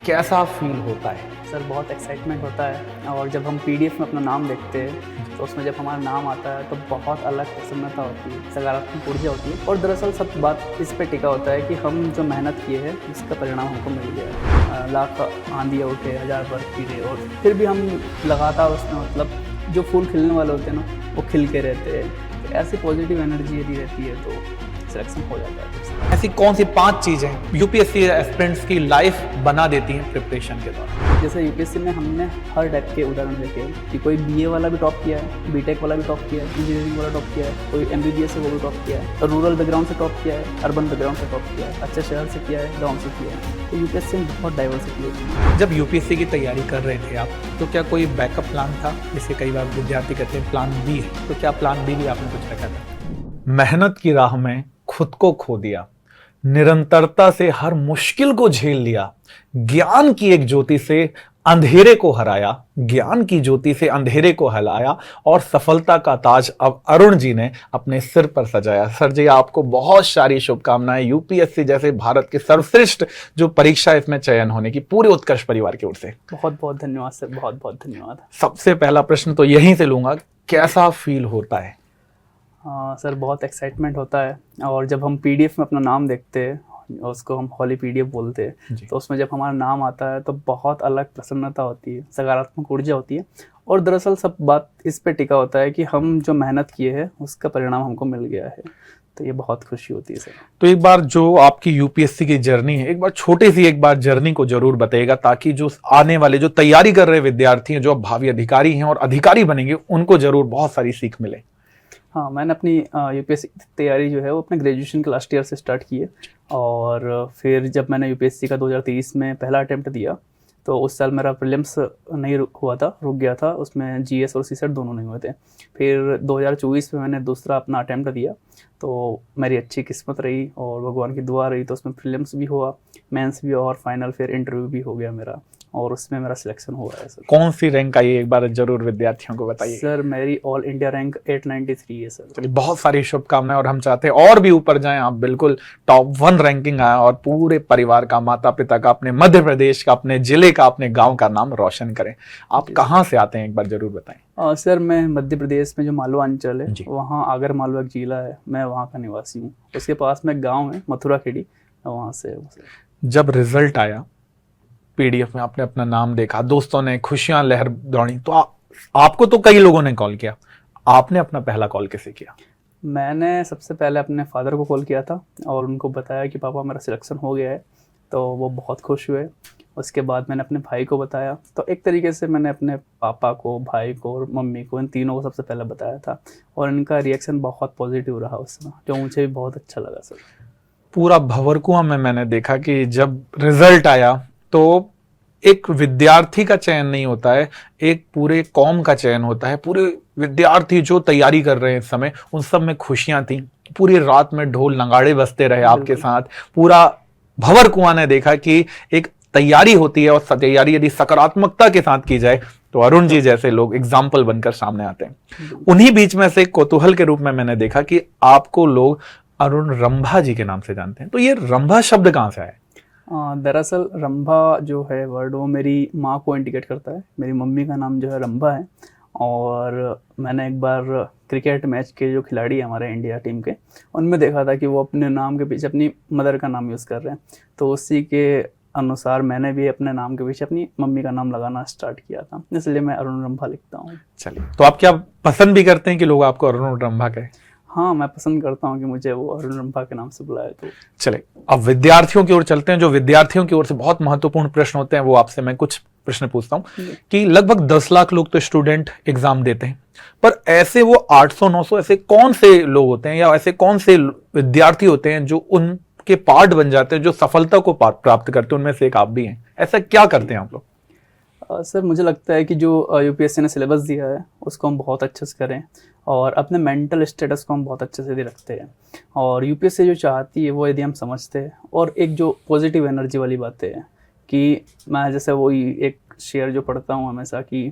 कैसा फील होता है? सर बहुत एक्साइटमेंट होता है और जब हम पीडीएफ में अपना नाम देखते हैं तो उसमें जब हमारा नाम आता है तो बहुत अलग प्रसन्नता होती है, सकारात्मक ऊर्जा होती है। और दरअसल सब बात इस पे टिका होता है कि हम जो मेहनत किए हैं उसका परिणाम हमको मिल गया है। लाख आंधियाँ उठे, हजार बर्फ गिरे और फिर भी हम लगातार उसमें मतलब जो फूल खिलने वाले होते हैं ना वो खिल के रहते हैं। तो ऐसी पॉजिटिव एनर्जी यदि रहती है तो सिलेक्शन हो जाता है। ऐसी कौन सी 5 चीजें यूपीएससी एस्पिरेंट्स की लाइफ बना देती हैं प्रिपरेशन के दौरान? जैसे यूपीएससी में हमने हर टाइप के उदाहरण देखे कि कोई बीए वाला भी टॉप किया है, बीटेक वाला भी टॉप किया है, इंजीनियरिंग वाला टॉप किया है, कोई एमबीबीएस है वो भी टॉप किया है, रूरल बैकग्राउंड से टॉप किया है, अर्बन बैकग्राउंड से टॉप किया है, अच्छे शहर से किया है, गाँव से किया है। तो यूपीएससी में बहुत डाइवर्सिटी होती है। जब यूपीएससी की तैयारी कर रहे थे आप, तो क्या कोई बैकअप प्लान था? जैसे कई बार विद्यार्थी कहते हैं प्लान बी है, तो क्या प्लान बी भी आपने कुछ रखा था? मेहनत की राह में खुद को खो दिया, निरंतरता से हर मुश्किल को झेल लिया, ज्ञान की एक ज्योति से अंधेरे को हराया, ज्ञान की ज्योति से अंधेरे को हलाया और सफलता का ताज अब अरुण जी ने अपने सिर पर सजाया। सर जी, आपको बहुत सारी शुभकामनाएं यूपीएससी जैसे भारत के सर्वश्रेष्ठ जो परीक्षा इसमें चयन होने की पूरे उत्कर्ष परिवार की ओर से। बहुत बहुत धन्यवाद सर, बहुत बहुत धन्यवाद। सबसे पहला प्रश्न तो यहीं से लूंगा, कैसा फील होता है? सर बहुत एक्साइटमेंट होता है और जब हम पीडीएफ में अपना नाम देखते हैं, उसको हम हॉली पीडीएफ बोलते हैं, तो उसमें जब हमारा नाम आता है तो बहुत अलग प्रसन्नता होती है, सकारात्मक ऊर्जा होती है। और दरअसल सब बात इस पे टिका होता है कि हम जो मेहनत किए हैं उसका परिणाम हमको मिल गया है। तो ये बहुत खुशी होती है सर। तो एक बार जो आपकी यूपीएससी की जर्नी है, एक बार छोटी सी एक बार जर्नी को जरूर बताइएगा, ताकि जो आने वाले जो तैयारी कर रहे विद्यार्थी हैं, जो अब भावी अधिकारी हैं और अधिकारी बनेंगे, उनको जरूर बहुत सारी सीख मिले। हाँ, मैंने अपनी यूपीएससी की तैयारी जो है वो अपने ग्रेजुएशन के लास्ट ईयर से स्टार्ट की है। और फिर जब मैंने यूपीएससी का 2023 में पहला अटेम्प्ट दिया तो उस साल मेरा प्रीलिम्स नहीं हुआ था, रुक गया था, उसमें जीएस और सीसेट दोनों नहीं हुए थे। फिर 2024 में मैंने दूसरा अपना अटेम्प्ट दिया तो मेरी अच्छी किस्मत रही और भगवान की दुआ रही, तो उसमें प्रीलिम्स भी हुआ, मेंस भी हुआ और फाइनल फिर इंटरव्यू भी हो गया मेरा, और उसमें मेरा सिलेक्शन हुआ है सर। कौन सी रैंक आई एक बार जरूर विद्यार्थियों को बताइए। सर मेरी ऑल इंडिया रैंक 893 है सर। चलिए, बहुत सारी शुभकामनाएं और हम चाहते हैं और भी ऊपर जाएं आप, बिल्कुल टॉप 1 रैंकिंग आए और पूरे परिवार का, माता पिता का, अपने मध्य प्रदेश का, अपने जिले का, अपने गांव का नाम रोशन करें। आप कहाँ से आते हैं एक बार जरूर बताएं। सर मैं मध्य प्रदेश में जो मालवा अंचल है जी। वहाँ आगर मालवा एक जिला है, मैं वहाँ का निवासी हूँ। उसके पास में गाँव है मथुरा खेड़ी, वहाँ से। जब रिजल्ट आया, पीडीएफ में आपने अपना नाम देखा, दोस्तों ने खुशियां लहर दौड़ी, तो आपको तो कई लोगों ने कॉल किया, आपने अपना पहला कॉल कैसे किया? मैंने सबसे पहले अपने फादर को कॉल किया था और उनको बताया कि पापा मेरा सिलेक्शन हो गया है, तो वो बहुत खुश हुए। उसके बाद मैंने अपने भाई को बताया। तो एक तरीके से मैंने अपने पापा को, भाई को और मम्मी को, इन तीनों को सबसे पहले बताया था और इनका रिएक्शन बहुत पॉजिटिव रहा उस समय, जो मुझे भी बहुत अच्छा लगा सर। पूरा भंवरकुआं में मैंने देखा कि जब रिजल्ट आया तो एक विद्यार्थी का चयन नहीं होता है, एक पूरे कौम का चयन होता है। पूरे विद्यार्थी जो तैयारी कर रहे हैं इस समय, उन सब में खुशियां थी। पूरी रात में ढोल नगाड़े बजते रहे आपके साथ। पूरा भंवरकुआं ने देखा कि एक तैयारी होती है और तैयारी यदि सकारात्मकता के साथ की जाए तो अरुण जी जैसे लोग एग्जाम्पल बनकर सामने आते हैं। उन्हीं बीच में से कौतूहल के रूप में मैंने देखा कि आपको लोग अरुण रंभा जी के नाम से जानते हैं। तो ये रंभा शब्द कहाँ से आया? दरअसल रंभा जो है वर्ड, वो मेरी माँ को इंडिकेट करता है। मेरी मम्मी का नाम जो है रंभा है और मैंने एक बार क्रिकेट मैच के जो खिलाड़ी हैं हमारे इंडिया टीम के, उनमें देखा था कि वो अपने नाम के पीछे अपनी मदर का नाम यूज़ कर रहे हैं। तो उसी के अनुसार मैंने भी अपने नाम के पीछे अपनी मम्मी का नाम लगाना स्टार्ट किया था, इसलिए मैं अरुण रंभा लिखता हूँ। चलिए, तो आप क्या पसंद भी करते हैं कि लोग आपको अरुण रंभा कहें? हाँ, मैं पसंद करता हूँ कि मुझे वो अरुण रंभा के नाम से बुलाए। तो चले, अब विद्यार्थियों की ओर चलते हैं। जो विद्यार्थियों की ओर से बहुत महत्वपूर्ण प्रश्न होते हैं, वो आपसे मैं कुछ प्रश्न पूछता हूँ कि लगभग 10 लाख लोग तो स्टूडेंट एग्जाम देते हैं, पर ऐसे वो 800-900 ऐसे कौन से लोग होते हैं या ऐसे कौन से विद्यार्थी होते हैं जो उनके पार्ट बन जाते हैं, जो सफलता को प्राप्त करते हैं? उनमें से एक आप भी हैं। ऐसा क्या करते हैं आप लोग? सर मुझे लगता है कि जो यूपीएससी ने सिलेबस दिया है उसको हम बहुत अच्छे से करें और अपने मेंटल स्टेटस को हम बहुत अच्छे से भी रखते हैं। और यूपीएससी जो चाहती है वो यदि हम समझते हैं, और एक जो पॉजिटिव एनर्जी वाली बातें हैं कि मैं जैसे वही एक शेर जो पढ़ता हूँ हमेशा कि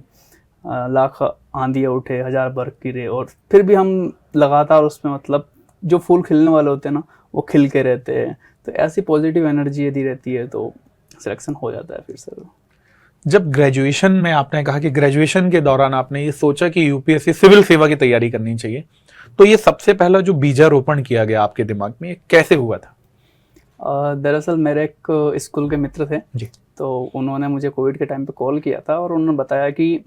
लाख आंधियाँ उठे, हजार बर्फ गिरे और फिर भी हम लगातार उसमें मतलब जो फूल खिलने वाले होते हैं ना वो खिल के रहते हैं। तो ऐसी पॉजिटिव एनर्जी यदि रहती है तो सिलेक्शन हो जाता है फिर सर। जब ग्रेजुएशन में आपने कहा कि ग्रेजुएशन के दौरान आपने ये सोचा कि यूपीएससी सिविल सेवा की तैयारी करनी चाहिए, तो ये सबसे पहला जो बीजारोपण किया गया आपके दिमाग में, ये कैसे हुआ था? दरअसल मेरे एक स्कूल के मित्र थे जी। तो उन्होंने मुझे कोविड के टाइम पे कॉल किया था और उन्होंने बताया कि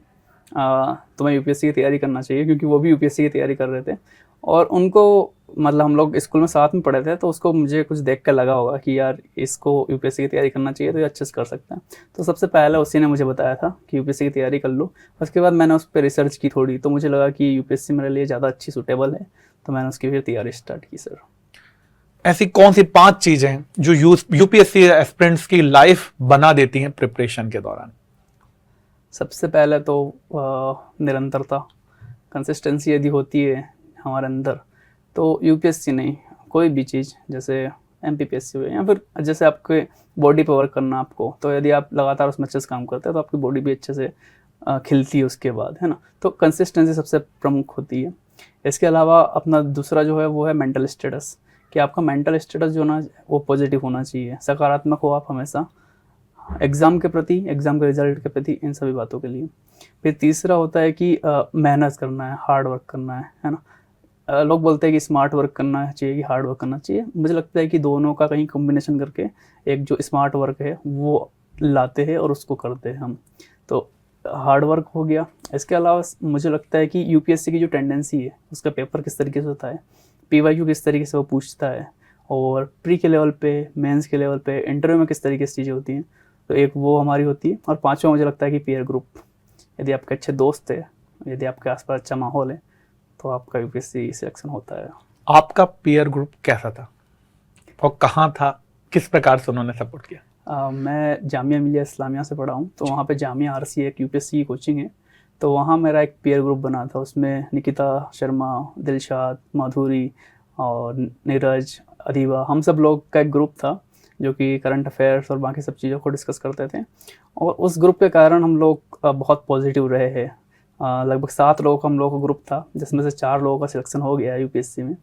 तुम्हें यूपीएससी की तैयारी करना चाहिए, क्योंकि वो भी यूपीएससी की तैयारी कर रहे थे और उनको मतलब हम लोग स्कूल में साथ में पढ़े थे, तो उसको मुझे कुछ देख कर लगा होगा कि यार इसको यूपीएससी की तैयारी करना चाहिए तो ये अच्छे से कर सकते हैं। तो सबसे पहले उसी ने मुझे बताया था कि यूपीएससी की तैयारी कर लो। उसके बाद मैंने उस पर रिसर्च की थोड़ी, तो मुझे लगा कि यूपीएससी मेरे लिए ज़्यादा अच्छी सूटेबल है, तो मैंने उसकी फिर तैयारी स्टार्ट की सर। ऐसी कौन सी 5 चीजें हैं जो यूपीएससी एस्पिरेंट्स की लाइफ बना देती हैं प्रिपरेशन के दौरान? सबसे पहले तो निरंतरता, कंसिस्टेंसी यदि होती है हमारे अंदर तो यूपीएससी नहीं, कोई भी चीज़ जैसे एमपीपीएससी हुए या फिर जैसे आपके बॉडी पे वर्क करना आपको, तो यदि आप लगातार उसमें अच्छे से काम करते हैं तो आपकी बॉडी भी अच्छे से खिलती है उसके बाद, है ना। तो कंसिस्टेंसी सबसे प्रमुख होती है। इसके अलावा अपना दूसरा जो है वो है मेंटल स्टेटस, कि आपका मेंटल स्टेटस जो ना वो पॉजिटिव होना चाहिए, सकारात्मक हो आप हमेशा एग्ज़ाम के प्रति, एग्ज़ाम के रिजल्ट के प्रति, इन सभी बातों के लिए। फिर तीसरा होता है कि मेहनत करना है, हार्ड वर्क करना है ना। लोग बोलते हैं कि स्मार्ट वर्क करना चाहिए कि हार्ड वर्क करना चाहिए, मुझे लगता है कि दोनों का कहीं कॉम्बिनेशन करके एक जो स्मार्ट वर्क है वो लाते हैं और उसको करते हैं हम, तो हार्ड वर्क हो गया। इसके अलावा मुझे लगता है कि यूपीएससी की जो टेंडेंसी है उसका पेपर किस तरीके से होता है, पीवाईक्यू किस तरीके से वो पूछता है, और प्री के लेवल पे, मेंस के लेवल पे, इंटरव्यू में किस तरीके से चीज़ें होती हैं, तो एक वो हमारी होती है। और पांचवा मुझे लगता है कि पीयर ग्रुप, यदि आपके अच्छे दोस्त है, यदि आपके आसपास अच्छा माहौल है तो आपका यूपीएससी सिलेक्शन होता है। आपका पीयर ग्रुप कैसा था और कहाँ था, किस प्रकार से उन्होंने सपोर्ट किया? मैं जामिया मिलिया इस्लामिया से पढ़ा हूँ, तो वहाँ पे जामिया आरसी एक यूपीएससी की कोचिंग है, तो वहाँ मेरा एक पीयर ग्रुप बना था। उसमें निकिता शर्मा, दिलशाद, माधुरी और नीरज, अदीबा, हम सब लोग का एक ग्रुप था जो कि करंट अफेयर्स और बाकी सब चीज़ों को डिस्कस करते थे। और उस ग्रुप के कारण हम लोग बहुत पॉजिटिव रहे हैं। लगभग 7 लोगों का हम लोगों का ग्रुप था, जिसमें से 4 लोगों का सिलेक्शन हो गया यूपीएससी में।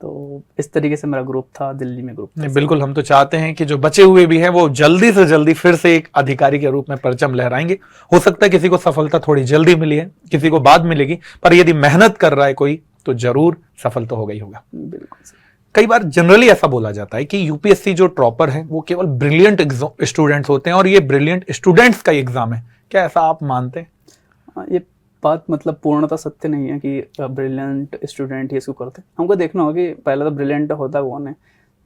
तो इस तरीके से मेरा ग्रुप था, दिल्ली में ग्रुप था। नहीं, बिल्कुल, हम तो चाहते हैं कि जो बचे हुए भी हैं वो जल्दी से जल्दी फिर से एक अधिकारी के रूप में परचम लहराएंगे। हो सकता है किसी को सफलता थोड़ी जल्दी मिली है, किसी को बाद मिलेगी, पर यदि मेहनत कर रहा है कोई तो जरूर सफल तो होगा ही होगा। बिल्कुल। कई बार जनरली ऐसा बोला जाता है कि यूपीएससी जो टॉपर है वो केवल ब्रिलियंट स्टूडेंट्स होते हैं और ये ब्रिलियंट स्टूडेंट्स का एग्जाम है, क्या ऐसा आप मानते हैं? ये बात मतलब पूर्णतः सत्य नहीं है कि ब्रिलियंट स्टूडेंट ही इसको करते हैं। हमको देखना होगा कि पहले तो ब्रिलियंट होता कौन है।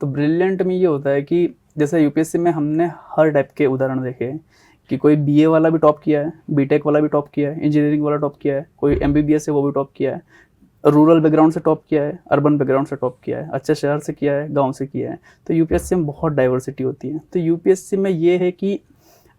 तो ब्रिलियंट में ये होता है कि जैसे यूपीएससी में हमने हर टाइप के उदाहरण देखे हैं कि कोई बीए वाला भी टॉप किया है, बीटेक वाला भी टॉप किया है, इंजीनियरिंग वाला टॉप किया है, कोई एमबीबीएस है वो भी टॉप किया है, रूरल बैकग्राउंड से टॉप किया है, अर्बन बैकग्राउंड से टॉप किया है, अच्छे शहर से किया है, गांव से किया है। तो यूपीएससी में बहुत डाइवर्सिटी होती है। तो यूपीएससी में ये है कि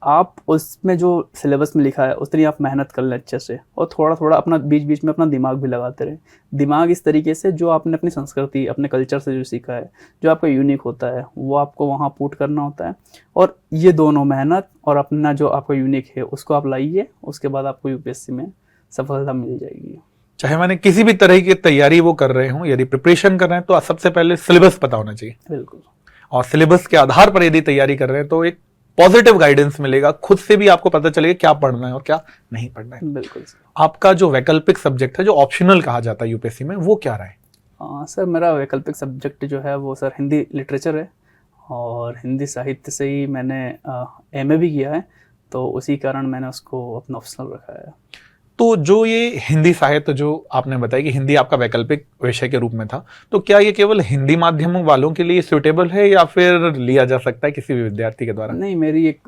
आप उसमें जो सिलेबस में लिखा है उतनी आप मेहनत कर लें अच्छे से, और थोड़ा थोड़ा अपना बीच बीच में अपना दिमाग भी लगाते रहें। दिमाग इस तरीके से जो आपने अपनी संस्कृति, अपने कल्चर से जो सीखा है, जो आपका यूनिक होता है, वो आपको वहाँ पुट करना होता है। और ये दोनों, मेहनत और अपना जो आपका यूनिक है, उसको आप लाइए, उसके बाद आपको यूपीएससी में सफलता मिल जाएगी। चाहे मैंने किसी भी तरह की तैयारी वो कर रहे हो, यदि प्रिपरेशन कर रहे हैं तो सबसे पहले सिलेबस पता होना चाहिए। बिल्कुल। और सिलेबस के आधार पर यदि तैयारी कर रहे हैं तो एक पॉजिटिव गाइडेंस मिलेगा, खुद से भी आपको पता चलेगा क्या पढ़ना है और क्या नहीं पढ़ना है। बिल्कुल। आपका जो वैकल्पिक सब्जेक्ट है, जो ऑप्शनल कहा जाता है यूपीएससी में, वो क्या रहा है? सर मेरा वैकल्पिक सब्जेक्ट जो है वो सर हिंदी लिटरेचर है, और हिंदी साहित्य से ही मैंने एमए भी किया है, तो उसी कारण मैंने उसको अपना ऑप्शनल रखा है। तो जो ये हिंदी साहित्य जो आपने बताया कि हिंदी आपका वैकल्पिक विषय के रूप में था, तो क्या ये केवल हिंदी माध्यम वालों के लिए सूटेबल है या फिर लिया जा सकता है किसी भी विद्यार्थी के द्वारा? नहीं, मेरी एक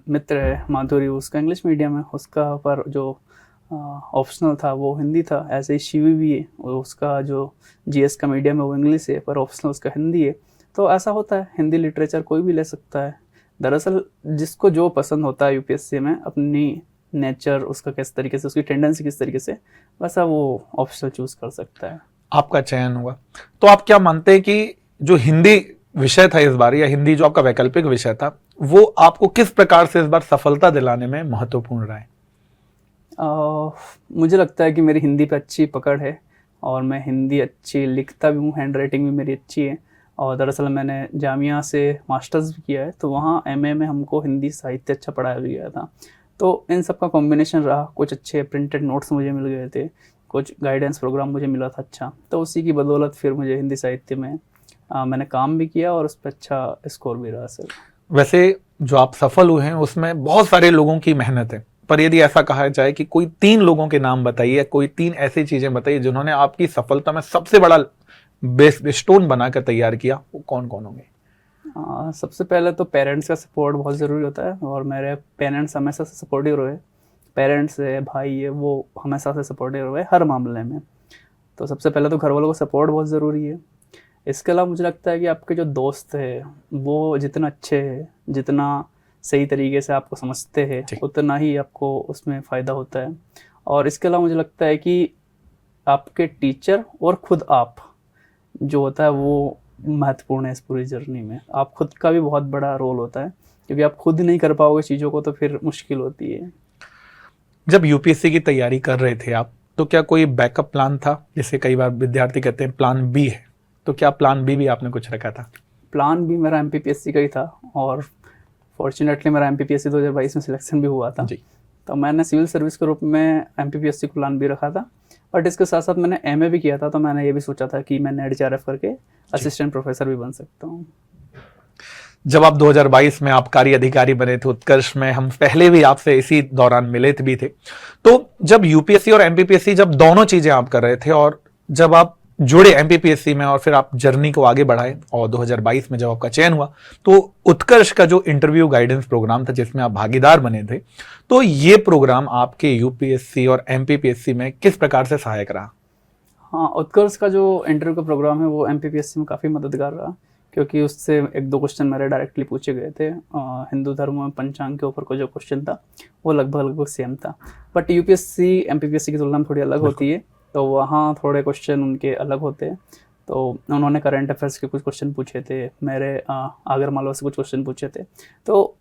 मित्र है माधुरी, उसका इंग्लिश मीडियम है, उसका पर जो ऑप्शनल था वो हिंदी था। ऐसे ही शिवी भी है, उसका जो जीएस का मीडियम है वो इंग्लिश है, पर ऑप्शनल उसका हिंदी है। तो ऐसा होता है, हिंदी लिटरेचर कोई भी ले सकता है। दरअसल जिसको जो पसंद होता है यूपीएससी में, अपनी नेचर उसका किस तरीके से, उसकी टेंडेंसी किस तरीके से, वैसा वो ऑप्शनल चूज कर सकता है। आपका चयन हुआ, तो आप क्या मानते हैं कि जो हिंदी विषय था इस बार, या हिंदी जो आपका वैकल्पिक विषय था, वो आपको किस प्रकार से इस बार सफलता दिलाने में महत्वपूर्ण रहा है? मुझे लगता है कि मेरी हिंदी पे अच्छी पकड़ है, और मैं हिंदी अच्छी लिखता भी हूँ, हैंड राइटिंग भी मेरी अच्छी है, और दरअसल मैंने जामिया से मास्टर्स भी किया है, तो वहाँ एमए में हमको हिंदी साहित्य अच्छा पढ़ाया भी गया था। तो इन सब का कॉम्बिनेशन रहा, कुछ अच्छे प्रिंटेड नोट्स मुझे मिल गए थे, कुछ गाइडेंस प्रोग्राम मुझे मिला था अच्छा, तो उसी की बदौलत फिर मुझे हिंदी साहित्य में मैंने काम भी किया और उस पर अच्छा स्कोर भी रहा सर। वैसे जो आप सफल हुए हैं उसमें बहुत सारे लोगों की मेहनत है, पर यदि ऐसा कहा जाए कि कोई 3 लोगों के नाम बताइए, कोई 3 ऐसी चीजें बताइए जिन्होंने आपकी सफलता में सबसे बड़ा बेस स्टोन बनाकर तैयार किया, वो कौन कौन होंगे? सबसे पहले तो पेरेंट्स का सपोर्ट बहुत ज़रूरी होता है, और मेरे पेरेंट्स हमेशा से सपोर्टिव रहे। पेरेंट्स है, भाई है, वो हमेशा से सपोर्टिव रहे हर मामले में। तो सबसे पहले तो घर वालों का सपोर्ट बहुत ज़रूरी है। इसके अलावा मुझे लगता है कि आपके जो दोस्त है वो जितना अच्छे हैं, जितना सही तरीके से आपको समझते हैं, उतना ही आपको उसमें फ़ायदा होता है। और इसके अलावा मुझे लगता है कि आपके टीचर और खुद आप जो होता है वो महत्वपूर्ण है इस पूरी जर्नी में। आप खुद का भी बहुत बड़ा रोल होता है, क्योंकि आप खुद नहीं कर पाओगे चीज़ों को तो फिर मुश्किल होती है। जब यूपीएससी की तैयारी कर रहे थे आप, तो क्या कोई बैकअप प्लान था? जैसे कई बार विद्यार्थी कहते हैं प्लान बी है, तो क्या प्लान बी भी आपने कुछ रखा था? प्लान बी मेरा एमपीपीएससी का ही था, और फॉर्चुनेटली मेरा एमपीपीएससी 2022 में सिलेक्शन भी हुआ था। जी। तो मैंने सिविल सर्विस के रूप में एमपीपीएससी को प्लान बी रखा था, बट इसके साथ साथ मैंने एमए भी किया था, तो मैंने ये भी सोचा था कि मैं नेट जेआरएफ करके असिस्टेंट प्रोफेसर भी बन सकता हूँ। जब आप 2022 में आबकारी अधिकारी बने थे उत्कर्ष में, हम पहले भी आपसे इसी दौरान मिले भी थे, तो जब यूपीएससी और एमपीपीएससी, जब दोनों चीजें आप कर रहे थे और जब आप जुड़े एमपीपीएससी में और फिर आप जर्नी को आगे बढ़ाए और 2022 में जब आपका चयन हुआ, तो उत्कर्ष का जो इंटरव्यू गाइडेंस प्रोग्राम था जिसमें आप भागीदार बने थे, तो ये प्रोग्राम आपके यूपीएससी और एमपीपीएससी में किस प्रकार से सहायक रहा? हाँ, उत्कर्ष का जो इंटरव्यू का प्रोग्राम है वो एमपीपीएससी में काफ़ी मददगार रहा, क्योंकि उससे 1-2 क्वेश्चन मेरे डायरेक्टली पूछे गए थे। हिंदू धर्म में पंचांग के ऊपर को जो क्वेश्चन था वो लगभग सेम था, बट यूपीएससी एमपीपीएससी की तुलना में थोड़ी अलग होती है, तो वहाँ थोड़े क्वेश्चन उनके अलग होते हैं। तो उन्होंने करंट अफेयर्स के कुछ क्वेश्चन पूछे थे, मेरे आगर मालवा से कुछ क्वेश्चन पूछे थे। तो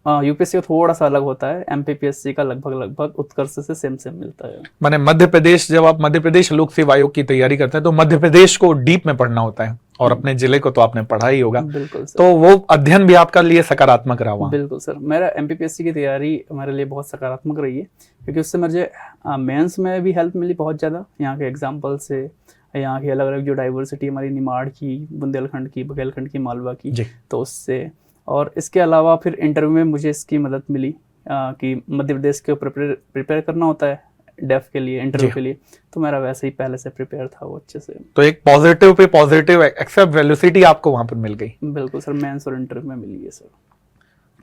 यूपीएससी का थोड़ा सा अलग होता है, एमपीपीएससी का लगभग उत्कर्ष से सेम मिलता है। माने मध्य प्रदेश, जब आप मध्य प्रदेश लोक सेवा आयोग की तैयारी करते हैं तो मध्य प्रदेश को डीप में पढ़ना होता है, और अपने जिले को तो आपने पढ़ा ही होगा। बिल्कुल सर। तो वो अध्ययन भी आपका लिए सकारात्मक रहा वहाँ? बिल्कुल सर, मेरा एमपीपीएससी की तैयारी मेरे लिए बहुत सकारात्मक रही है, क्योंकि उससे मुझे मेंस में भी हेल्प मिली बहुत ज़्यादा, यहाँ के एग्जाम्पल से, यहाँ की अलग अलग जो डाइवर्सिटी हमारी निमाड़ की, बुंदेलखंड की, बघेलखंड की, मालवा की, तो उससे। और इसके अलावा फिर इंटरव्यू में मुझे इसकी मदद मिली कि मध्य प्रदेश के ऊपर प्रिपेयर करना होता है डेफ के लिए, इंटरव्यू के लिए, तो मेरा वैसे ही पहले से प्रिपेयर था वो अच्छे से। तो एक positive pay positive accept velocity आपको वहां पर मिल गई? बिल्कुल सर, मेंस और इंटरव्यू में मिली है सर।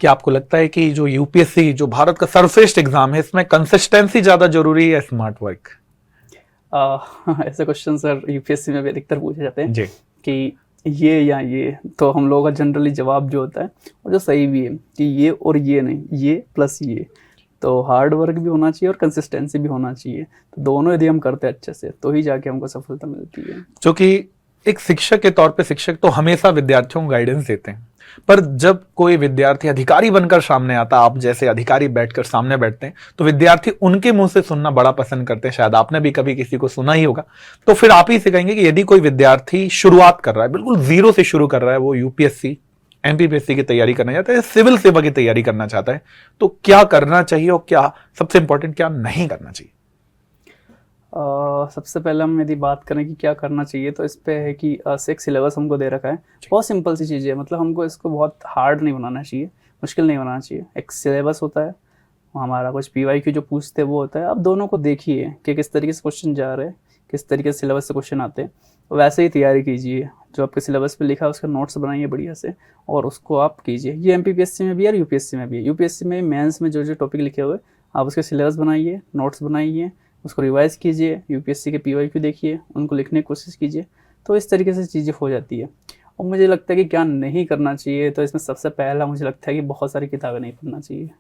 क्या आपको लगता है कि जो यूपीएससी, जो भारत का सर्वश्रेष्ठ एग्जाम है, इसमें कंसिस्टेंसी ज्यादा जरूरी है, स्मार्ट वर्क? ऐसे क्वेश्चन सर यूपीएससी में भी अधिकतर पूछे जाते हैं जी। कि ये या ये, तो हम लोगों का जनरली जवाब जो होता है और जो सही भी है कि ये और ये नहीं, ये प्लस ये। तो हार्ड वर्क भी होना चाहिए और कंसिस्टेंसी भी होना चाहिए, तो दोनों यदि हम करते हैं अच्छे से तो ही जाके हमको सफलता मिलती है। जो कि एक शिक्षक के तौर पे, शिक्षक तो हमेशा विद्यार्थियों को गाइडेंस देते हैं, पर जब कोई विद्यार्थी अधिकारी बनकर सामने आता, आप जैसे अधिकारी बैठकर सामने बैठते हैं, तो विद्यार्थी उनके मुंह से सुनना बड़ा पसंद करते हैं। शायद आपने भी कभी किसी को सुना ही होगा, तो फिर आप ही से कहेंगे कि यदि कोई विद्यार्थी शुरुआत कर रहा है, बिल्कुल जीरो से शुरू कर रहा है, वो यूपीएससी एमपीपीएससी की तैयारी करना चाहता है, सिविल सेवा की तैयारी करना चाहता है, तो क्या करना चाहिए और क्या सबसे इंपॉर्टेंट क्या नहीं करना चाहिए? सबसे पहले हम यदि बात करें कि क्या करना चाहिए, तो इस पे है कि एक सिलेबस हमको दे रखा है, बहुत सिंपल सी चीज़ है, मतलब हमको इसको बहुत हार्ड नहीं बनाना चाहिए, मुश्किल नहीं बनाना चाहिए। एक सिलेबस होता है, हमारा कुछ पीवाईक्यू जो पूछते हैं वो होता है, आप दोनों को देखिए कि किस तरीके से क्वेश्चन जा रहे हैं, किस तरीके से सिलेबस से क्वेश्चन आते हैं, वैसे ही तैयारी कीजिए। जो आपके सिलेबस पे लिखा है उसका नोट्स बनाइए बढ़िया से, और उसको आप कीजिए। ये एमपीपीएससी में भी है और यूपीएससी में भी है। यूपीएससी में मेंस में जो जो टॉपिक लिखे हुए आप उसके सिलेबस बनाइए, नोट्स बनाइए, उसको रिवाइज कीजिए, यूपीएससी के पीवाईक्यू देखिए, उनको लिखने की कोशिश कीजिए, तो इस तरीके से चीज़ें हो जाती है। और मुझे लगता है कि क्या नहीं करना चाहिए, तो इसमें सबसे पहला मुझे लगता है कि बहुत सारी किताबें नहीं पढ़ना चाहिए।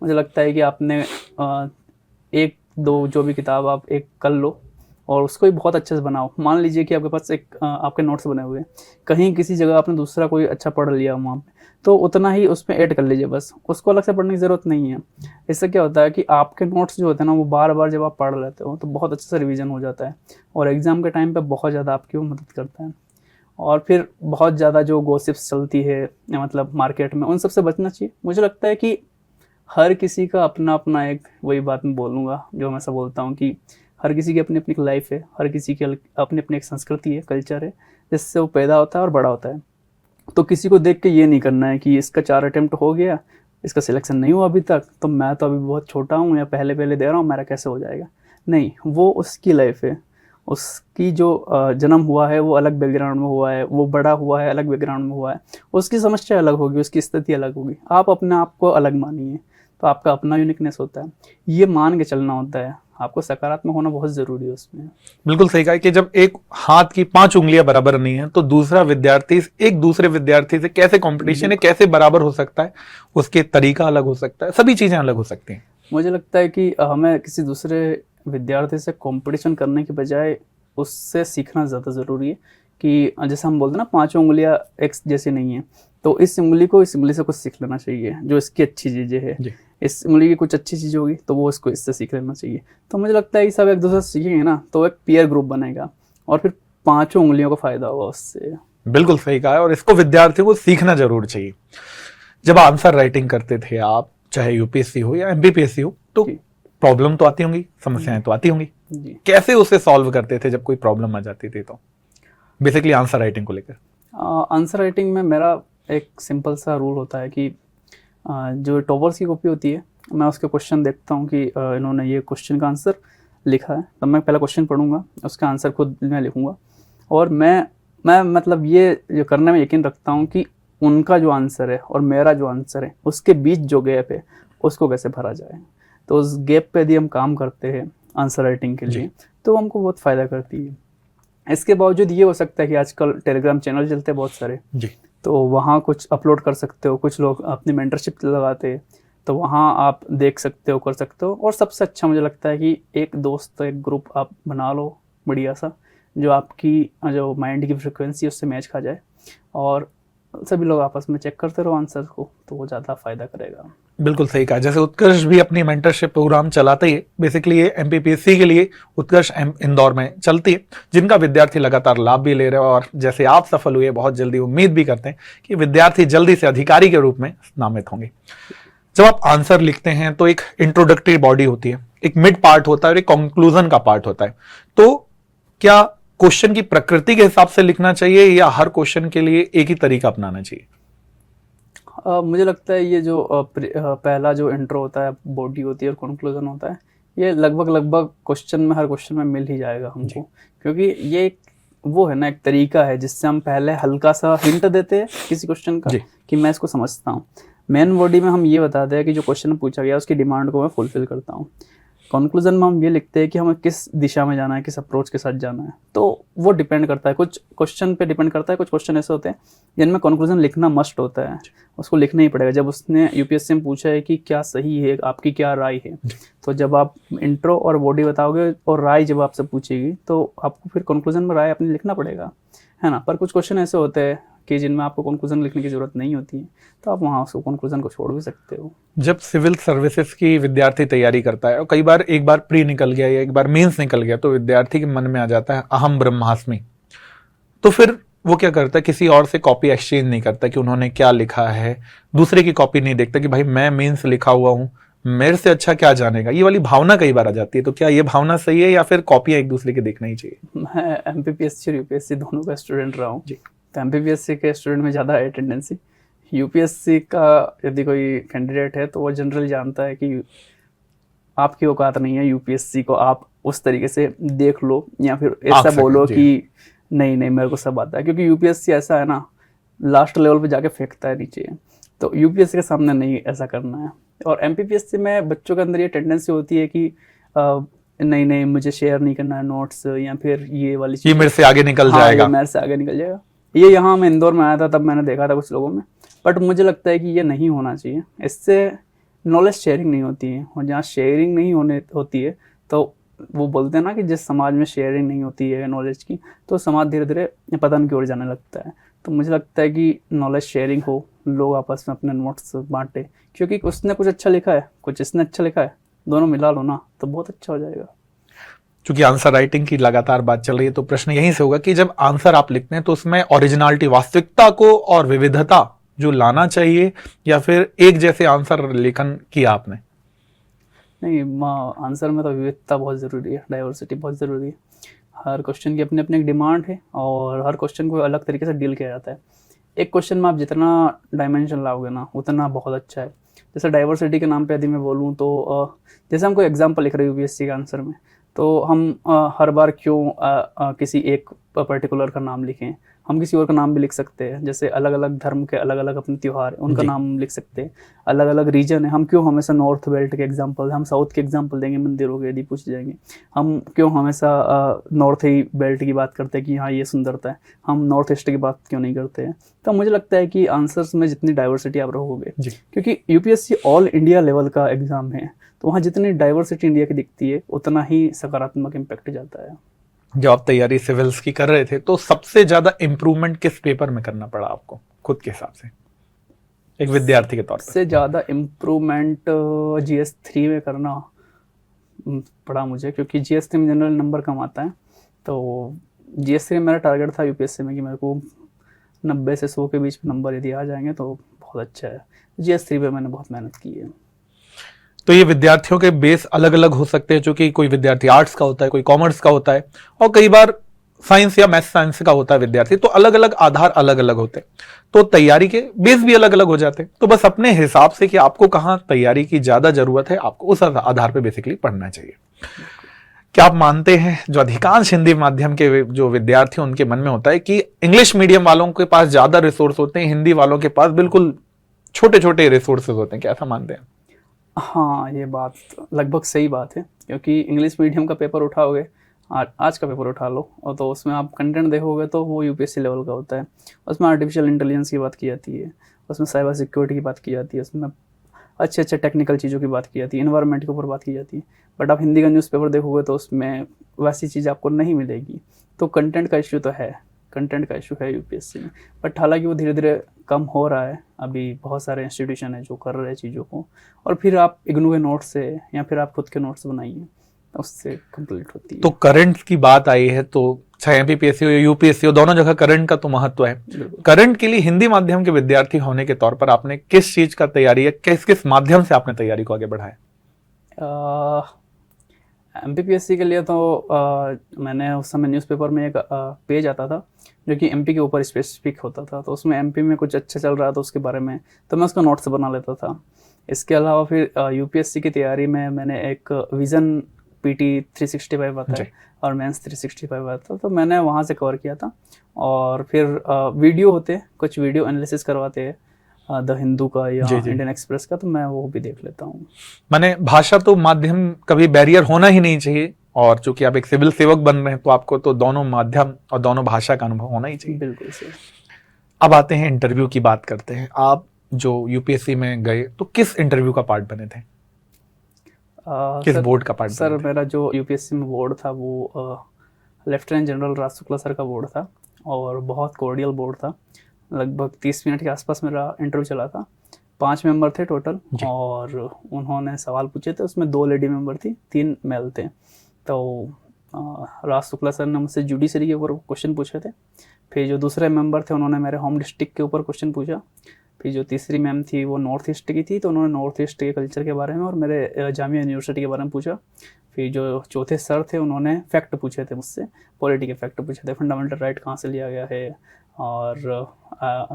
मुझे लगता है कि आपने 1-2 जो भी किताब आप एक कर लो और उसको भी बहुत अच्छे से बनाओ। मान लीजिए कि आपके पास एक आपके नोट्स बने हुए हैं, कहीं किसी जगह आपने दूसरा कोई अच्छा पढ़ लिया वहाँ पे, तो उतना ही उसमें ऐड कर लीजिए, बस उसको अलग से पढ़ने की ज़रूरत नहीं है। इससे क्या होता है कि आपके नोट्स जो होते हैं ना, वो बार बार जब आप पढ़ लेते हो तो बहुत अच्छे से रिवीजन हो जाता है, और एग्ज़ाम के टाइम पे बहुत ज़्यादा आपकी वो मदद करता है। और फिर बहुत ज़्यादा जो गॉसिप्स चलती है मतलब मार्केट में, उन सब से बचना चाहिए। मुझे लगता है कि हर किसी का अपना अपना एक, वही बात मैं बोलूँगा जो हमेशा बोलता हूँ कि हर किसी की अपनी अपनी लाइफ है, हर किसी की अपनी अपनी एक संस्कृति है, कल्चर है, जिससे वो पैदा होता है और बड़ा होता है। तो किसी को देख के ये नहीं करना है कि इसका 4 अटेम्प्ट हो गया, इसका सिलेक्शन नहीं हुआ अभी तक, तो मैं तो अभी बहुत छोटा हूँ या पहले पहले दे रहा हूँ, मेरा कैसे हो जाएगा। नहीं, वो उसकी लाइफ है, उसकी जो जन्म हुआ है वो अलग बैकग्राउंड में हुआ है, वो बड़ा हुआ है अलग बैकग्राउंड में हुआ है, उसकी समस्या अलग होगी, उसकी स्थिति अलग होगी। आप अपने आप को अलग मानिए, तो आपका अपना यूनिकनेस होता है, ये मान के चलना होता है। आपको सकारात्मक होना बहुत जरूरी है उसमें। बिल्कुल सही कहा कि जब एक हाथ की 5 उंगलियां बराबर नहीं है तो दूसरा विद्यार्थी एक दूसरे विद्यार्थी से कैसे कंपटीशन है, कैसे बराबर हो सकता है, उसके तरीका अलग हो सकता है, सभी चीजें अलग हो सकती हैं। मुझे लगता है कि हमें किसी दूसरे विद्यार्थी से कंपटीशन करने के बजाय उससे सीखना ज़्यादा ज़रूरी है। कि जैसे हम बोलते हैं ना, 5 उंगलियां एक जैसी नहीं है, तो इस उंगली को इस उंगली से कुछ सीख लेना चाहिए जो इसकी अच्छी चीज़ें है, इस उंगली की कुछ अच्छी चीज़ होगी तो वो इसको इससे सीख लेना चाहिए। तो मुझे लगता है कि सब एक दूसरे से सीखेंगे ना तो एक पीयर ग्रुप बनेगा और फिर 5 उंगलियों को फायदा होगा उससे। बिल्कुल सही कहा है, और इसको विद्यार्थियों को सीखना जरूर चाहिए। जब आंसर राइटिंग करते थे आप, चाहे यूपीएससी हो या एमपीपीएससी हो, तो प्रॉब्लम तो आती होंगी, समस्याएं तो आती होंगी, कैसे उसे सॉल्व करते थे जब कोई प्रॉब्लम आ जाती थी? तो बेसिकली आंसर राइटिंग को लेकर आंसर राइटिंग में मेरा एक सिंपल सा रूल होता है कि जो टॉपर्स की कॉपी होती है, मैं उसके क्वेश्चन देखता हूँ कि इन्होंने ये क्वेश्चन का आंसर लिखा है, तो मैं पहला क्वेश्चन पढ़ूंगा, उसका आंसर खुद मैं लिखूंगा, और मैं मतलब ये जो करने में यकीन रखता हूँ कि उनका जो आंसर है और मेरा जो आंसर है उसके बीच जो गैप है उसको कैसे भरा जाए। तो उस गैप पे यदि हम काम करते हैं आंसर राइटिंग के लिए तो हमको बहुत फ़ायदा करती है। इसके बावजूद ये हो सकता है कि आजकल टेलीग्राम चैनल चलते हैं बहुत सारे, तो वहाँ कुछ अपलोड कर सकते हो, कुछ लोग अपनी मेंटरशिप लगाते हैं तो वहाँ आप देख सकते हो, कर सकते हो। और सबसे अच्छा मुझे लगता है कि एक दोस्त, एक ग्रुप आप बना लो बढ़िया सा, जो आपकी जो माइंड की फ्रिक्वेंसी उससे मैच खा जाए, और सभी लोग आपस में चेक करते रहो आंसर को, तो वो ज़्यादा फायदा करेगा। बिल्कुल सही कहा। जैसे उत्कर्ष भी अपनी मेंटरशिप प्रोग्राम चलाता ही है, बेसिकली ये एमपीपीएससी के लिए उत्कर्ष इंदौर में चलती है, जिनका विद्यार्थी लगातार लाभ भी ले रहे हैं, और जैसे आप सफल हुए बहुत जल्दी उम्मीद भी करते हैं कि विद्यार्थी जल्दी से अधिकारी के रूप में नामित होंगे। जब आप आंसर लिखते हैं तो एक इंट्रोडक्टरी बॉडी होती है, एक मिड पार्ट होता है और एक कंक्लूजन का पार्ट होता है। तो क्या क्वेश्चन की प्रकृति के हिसाब से लिखना चाहिए या हर क्वेश्चन के लिए एक ही तरीका अपनाना चाहिए? मुझे लगता है ये जो पहला जो इंट्रो होता है, बॉडी होती है और कंक्लूजन होता है, ये लगभग क्वेश्चन में, हर क्वेश्चन में मिल ही जाएगा हमको, क्योंकि ये वो है ना, एक तरीका है जिससे हम पहले हल्का सा हिंट देते हैं किसी क्वेश्चन का कि मैं इसको समझता हूँ। मेन बॉडी में हम ये बताते हैं कि जो क्वेश्चन पूछा गया उसकी डिमांड को मैं फुलफिल करता हूँ। कंक्लूजन में हम ये लिखते हैं कि हमें किस दिशा में जाना है, किस अप्रोच के साथ जाना है। तो वो डिपेंड करता है, कुछ क्वेश्चन पे डिपेंड करता है, कुछ क्वेश्चन ऐसे होते हैं जिनमें कंक्लूजन लिखना मस्ट होता है, उसको लिखना ही पड़ेगा। जब उसने यूपीएससी में पूछा है कि क्या सही है, आपकी क्या राय है, तो जब आप इंट्रो और बॉडी बताओगे और राय जब आपसे पूछेगी तो आपको फिर कंक्लूजन में राय अपनी लिखना पड़ेगा, है ना। पर कुछ क्वेश्चन ऐसे होते हैं कि जिनमें आपको कंक्लूजन लिखने की जरूरत नहीं होती है, तो आप वहाँ उसको कंक्लूजन को छोड़ भी सकते हो। जब सिविल सर्विसेज की विद्यार्थी तैयारी करता है और कई बार एक बार प्री निकल गया या एक बार मेंस निकल गया, तो विद्यार्थी के मन में आ जाता है अहम ब्रह्मास्मि। तो फिर वो क्या करता है, किसी और से कॉपी एक्सचेंज नहीं करता कि उन्होंने क्या लिखा है, दूसरे की कॉपी नहीं देखता कि भाई मैं मेंस लिखा हुआ हूँ, मेरे से अच्छा क्या जानेगा। ये वाली भावना कई बार आ जाती है। तो क्या ये भावना सही है या फिर कॉपियां एक दूसरे की देखना ही चाहिए? मैं एमपीपीएससी और यूपीएससी दोनों का स्टूडेंट रहा हूँ, तो एमपीपीएससी के स्टूडेंट में ज़्यादा है टेंडेंसी। यूपीएससी का यदि कोई कैंडिडेट है तो वो जनरली जानता है कि आपकी औकात नहीं है, यूपीएससी को आप उस तरीके से देख लो या फिर ऐसा बोलो कि नहीं मेरे को सब आता है, क्योंकि यूपीएससी ऐसा है ना, लास्ट लेवल पे जाके फेंकता है नीचे। तो यूपीएससी के सामने नहीं ऐसा करना है। और एमपीपीएससी में बच्चों के अंदर ये टेंडेंसी होती है कि नहीं मुझे शेयर नहीं करना है नोट्स, या फिर ये वाली चीज़, ये मेरे से आगे निकल जाएगा, मेरे से आगे निकल जाएगा। ये यहाँ मैं इंदौर में आया था तब मैंने देखा था कुछ लोगों में, बट मुझे लगता है कि ये नहीं होना चाहिए। इससे नॉलेज शेयरिंग नहीं होती है, और जहाँ शेयरिंग नहीं होती है तो वो बोलते हैं ना कि जिस समाज में शेयरिंग नहीं होती है नॉलेज की, तो समाज धीरे धीरे पतन की ओर जाने लगता है। तो मुझे लगता है कि नॉलेज शेयरिंग हो, लोग आपस में अपने नोट्स बांटे, क्योंकि उसने कुछ अच्छा लिखा है, कुछ इसने अच्छा लिखा है, दोनों मिला लो ना तो बहुत अच्छा हो जाएगा। चूंकि आंसर राइटिंग की लगातार बात चल रही है तो प्रश्न यहीं से होगा कि जब आंसर आप लिखते हैं तो उसमें ओरिजिनलिटी, वास्तविकता को और विविधता जो लाना चाहिए, या फिर एक जैसे आंसर लेखन किया आपने? नहीं, आंसर में तो विविधता बहुत ज़रूरी है, डाइवर्सिटी बहुत ज़रूरी है। हर क्वेश्चन की अपनी अपनी एक डिमांड है और हर क्वेश्चन को अलग तरीके से डील किया जाता है। एक क्वेश्चन में आप जितना डायमेंशन लाओगे ना उतना बहुत अच्छा है। जैसे डाइवर्सिटी के नाम पे यदि मैं बोलूँ तो जैसे हम कोई एग्जांपल लिख रहे हैं यूपीएससी के आंसर में, तो हम हर बार क्यों किसी एक पर्टिकुलर का नाम लिखें, हम किसी और का नाम भी लिख सकते हैं। जैसे अलग अलग धर्म के अलग अलग अपने त्यौहार हैं, उनका जी। नाम लिख सकते हैं। अलग अलग रीजन है, हम क्यों हमेशा नॉर्थ बेल्ट के एग्जांपल, हम साउथ के एग्जांपल देंगे मंदिरों के यदि पूछ जाएंगे। हम क्यों हमेशा नॉर्थ ही बेल्ट की बात करते हैं कि हाँ ये सुंदरता है, हम नॉर्थ ईस्ट की बात क्यों नहीं करते हैं। तो मुझे लगता है कि आंसर्स में जितनी डाइवर्सिटी आप रहोगे, जी। क्योंकि यूपीएससी ऑल इंडिया लेवल का एग्जाम है, तो वहाँ जितनी डाइवर्सिटी इंडिया की दिखती है उतना ही सकारात्मक इम्पैक्ट जाता है। जब आप तैयारी सिविल्स की कर रहे थे तो सबसे ज्यादा इंप्रूवमेंट किस पेपर में करना पड़ा आपको खुद के हिसाब से, एक विद्यार्थी के तौर पर? सबसे ज़्यादा इम्प्रूवमेंट GS3 में करना पड़ा मुझे, क्योंकि GS3 में जनरल नंबर कम आता है। तो GS3 में मेरा टारगेट था यूपीएससी में कि मेरे को 90 से 100 के बीच में नंबर यदि आ जाएंगे तो बहुत अच्छा है। GS3 पे मैंने बहुत मेहनत की है। तो ये विद्यार्थियों के बेस अलग अलग हो सकते हैं, क्योंकि कोई विद्यार्थी आर्ट्स का होता है, कोई कॉमर्स का होता है, और कई बार साइंस या मैथ साइंस का होता है विद्यार्थी, तो अलग अलग आधार अलग अलग होते हैं, तो तैयारी के बेस भी अलग अलग हो जाते हैं। तो बस अपने हिसाब से कि आपको कहाँ तैयारी की ज्यादा जरूरत है, आपको उस आधार पर बेसिकली पढ़ना चाहिए। क्या आप मानते हैं जो अधिकांश हिंदी माध्यम के जो विद्यार्थी उनके मन में होता है कि इंग्लिश मीडियम वालों के पास ज्यादा रिसोर्स होते हैं, हिंदी वालों के पास बिल्कुल छोटे छोटे रिसोर्सेज होते हैं, क्या ऐसा मानते हैं? हाँ, ये बात लगभग सही बात है, क्योंकि इंग्लिश मीडियम का पेपर उठाओगे, आज का पेपर उठा लो, और तो उसमें आप कंटेंट देखोगे तो वो यूपीएससी लेवल का होता है। उसमें आर्टिफिशियल इंटेलिजेंस की बात की जाती है, उसमें साइबर सिक्योरिटी की बात की जाती है, उसमें अच्छे अच्छे टेक्निकल चीज़ों की बात की जाती है, इन्वायरमेंट के ऊपर बात की जाती है। बट आप हिंदी का न्यूज़पेपर देखोगे तो उसमें वैसी चीज़ आपको नहीं मिलेगी। तो कंटेंट का इश्यू तो है, कंटेंट का इशू है यूपीएससी में। बट हालांकि वो धीरे धीरे कम हो रहा है। अभी बहुत सारे इंस्टीट्यूशन है जो कर रहे हैं चीज़ों को, और फिर आप इग्नू के नोट्स से या फिर आप खुद के नोट्स बनाइए, उससे कंप्लीट होती है। तो करंट की बात आई है तो चाहे एमपीपीएससी हो या यूपीएससी हो, दोनों जगह करंट का तो महत्व है। करंट के लिए हिंदी माध्यम के विद्यार्थी होने के तौर पर आपने किस चीज का तैयारी है, किस किस माध्यम से आपने तैयारी को आगे बढ़ाया? एमपीपीएससी के लिए तो मैंने उस समय न्यूज़पेपर में एक पेज आता था जो कि एमपी के ऊपर स्पेसिफिक होता था, तो उसमें एमपी में कुछ अच्छा चल रहा था उसके बारे में, तो मैं उसका नोट्स बना लेता था। इसके अलावा फिर यूपीएससी की तैयारी में मैंने एक विज़न PT 365 आता है और मेंस 365 आता है, तो मैंने वहाँ से कवर किया था। और फिर वीडियो होते, कुछ वीडियो एनालिसिस करवाते हैं द हिंदू का या इंडियन एक्सप्रेस का, तो मैं वो भी देख लेता हूँ। माने भाषा तो माध्यम कभी बैरियर होना ही नहीं चाहिए, और चूंकि आप एक सिविल सेवक बन रहे हैं तो आपको तो दोनों माध्यम और दोनों भाषा का अनुभव होना ही चाहिए। बिल्कुल सही। अब आते हैं इंटरव्यू की बात करते हैं। आप जो यूपीएससी में गए तो किस इंटरव्यू का पार्ट बने थे? किस बोर्ड का पार्ट? सर मेरा जो यूपीएससी में बोर्ड था वो लेफ्टिनेंट जनरल राज शुक्ला सर का बोर्ड था, और बहुत कॉर्डियल बोर्ड था। लगभग 30 मिनट के आसपास मेरा इंटरव्यू चला था। 5 मेंबर थे टोटल, और उन्होंने सवाल पूछे थे, उसमें 2 लेडी मेंबर थी, 3 मेल थे। तो राज शुक्ला सर ने मुझसे जुडिशरी के ऊपर क्वेश्चन पूछे थे। फिर जो दूसरे मेंबर थे उन्होंने मेरे होम डिस्ट्रिक्ट के ऊपर क्वेश्चन पूछा। फिर जो तीसरी मैम थी वो नॉर्थ ईस्ट की थी, तो उन्होंने नॉर्थ ईस्ट के कल्चर के बारे में और मेरे जामिया यूनिवर्सिटी के बारे में पूछा। फिर जो चौथे सर थे उन्होंने फैक्ट पूछे थे मुझसे, पॉलिटी के फैक्ट पूछे थे, फंडामेंटल राइट कहाँ से लिया गया है, और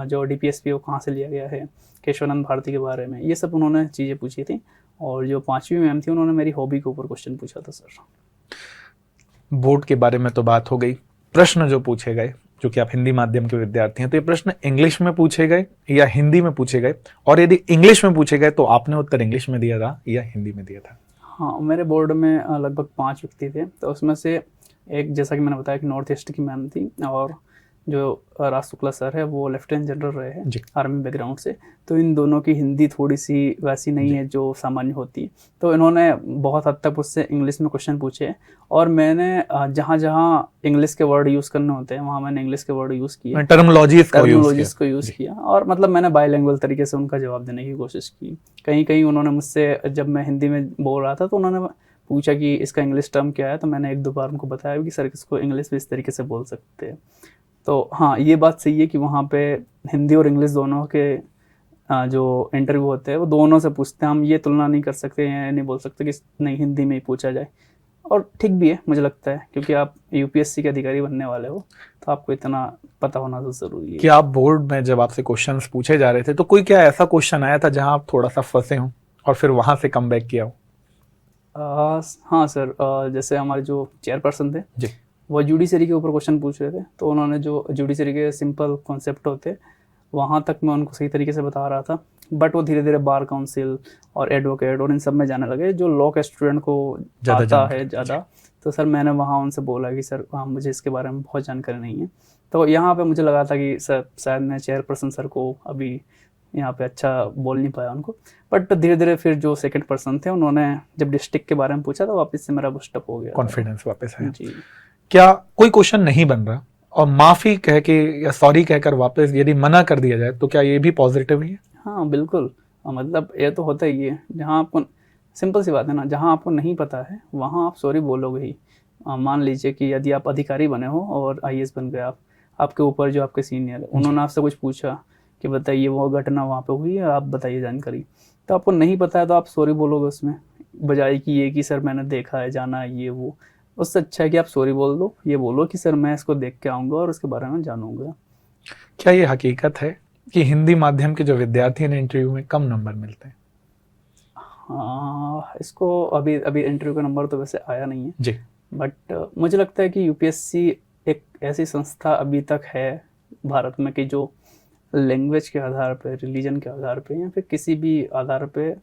जो DPSP वो कहाँ से लिया गया है, केशवानंद भारती के बारे में, ये सब उन्होंने चीज़ें पूछी थी। और जो 5वीं मैम थी उन्होंने मेरी हॉबी के ऊपर क्वेश्चन पूछा था सर। बोर्ड के बारे में तो बात हो गई, प्रश्न जो पूछे गए, जो कि आप हिंदी माध्यम के विद्यार्थी हैं, तो ये प्रश्न इंग्लिश में पूछे गए या हिंदी में पूछे गए? और यदि इंग्लिश में पूछे गए तो आपने उत्तर इंग्लिश में दिया था या हिंदी में दिया था? हाँ, मेरे बोर्ड में लगभग 5 व्यक्ति थे, तो उसमें से एक, जैसा कि मैंने बताया, कि नॉर्थ ईस्ट की मैम थी, और जो राज शुक्ला सर है वो लेफ्टिनेंट जनरल रहे हैं आर्मी बैकग्राउंड से, तो इन दोनों की हिंदी थोड़ी सी वैसी नहीं है जो सामान्य होती है। तो इन्होंने बहुत हद तक मुझसे इंग्लिश में क्वेश्चन पूछे, और मैंने जहाँ जहाँ इंग्लिश के वर्ड यूज़ करने होते हैं वहाँ मैंने इंग्लिश के वर्ड यूज़ किए, टर्मिनोलॉजीज को यूज़ किया, और मतलब मैंने बायलैंग्वेज तरीके से उनका जवाब देने की कोशिश की। कहीं कहीं उन्होंने मुझसे, जब मैं हिंदी में बोल रहा था तो उन्होंने पूछा कि इसका इंग्लिश टर्म क्या है, तो मैंने एक दो बार उनको बताया कि सर इसको इंग्लिश भी इस तरीके से बोल सकते हैं। तो हाँ, ये बात सही है कि वहाँ पे हिंदी और इंग्लिश दोनों के जो इंटरव्यू होते हैं वो दोनों से पूछते हैं। हम ये तुलना नहीं कर सकते या नहीं बोल सकते कि नहीं हिंदी में ही पूछा जाए, और ठीक भी है मुझे लगता है, क्योंकि आप यूपीएससी के अधिकारी बनने वाले हो तो आपको इतना पता होना तो ज़रूरी है। कि आप बोर्ड में जब आपसे क्वेश्चंस पूछे जा रहे थे तो कोई क्या ऐसा क्वेश्चन आया था जहां आप थोड़ा सा फंसे हो और फिर वहां से कम बैक किया हो? हाँ सर, जैसे हमारे जो चेयरपर्सन थे जी। वो जुडिशरी के ऊपर क्वेश्चन पूछ रहे थे, तो उन्होंने जो जुडिशरी के सिंपल कॉन्सेप्ट होते वहाँ तक मैं उनको सही तरीके से बता रहा था, बट वो धीरे धीरे बार काउंसिल और एडवोकेट और इन सब में जाने लगे जो लॉ के स्टूडेंट को ज़्यादा आता जानकारी। है ज़्यादा। तो सर मैंने वहाँ उनसे बोला कि सर वहाँ मुझे इसके बारे में बहुत जानकारी नहीं है। तो यहाँ पे मुझे लगा था कि सर शायद मैं चेयरपर्सन सर को अभी यहाँ पे अच्छा बोल नहीं पाया उनको, बट धीरे धीरे फिर जो सेकंड पर्सन थे उन्होंने जब डिस्ट्रिक्ट के बारे में पूछा तो वापस से मेरा बूस्टअप हो गया, कॉन्फिडेंस वापस आया। जी। क्या कोई क्वेश्चन नहीं बन रहा और माफी कह के या सॉरी कहकर वापस यदि मना कर दिया जाए तो क्या ये भी पॉजिटिव ही है? हाँ बिल्कुल, मतलब ये तो होता ही है। जहाँ आपको सिंपल सी बात है ना, जहाँ आपको नहीं पता है वहाँ आप सॉरी बोलोगे ही। मान लीजिए कि यदि आप अधिकारी बने हो और आईएएस बन गए आप, आपके ऊपर जो आपके सीनियर है उन्होंने आपसे कुछ पूछा कि बताइए वो घटना वहाँ पे हुई है, आप बताइए जानकारी, तो आपको नहीं पता है तो आप सॉरी बोलोगे उसमें, बजाय कि ये कि सर मैंने देखा है, जाना है, ये वो। उससे अच्छा है कि आप सॉरी बोल दो, ये बोलो कि सर मैं इसको देख के आऊँगा और उसके बारे में जानूंगा। क्या ये हकीकत है कि हिंदी माध्यम के जो विद्यार्थी हैं इंटरव्यू में कम नंबर मिलते हैं? हाँ, इसको अभी अभी इंटरव्यू का नंबर तो वैसे आया नहीं है जी। बट मुझे लगता है कि यूपीएससी एक ऐसी संस्था अभी तक है भारत में कि जो लैंग्वेज के आधार पे, रिलीजन के आधार पे या फिर किसी भी आधार पे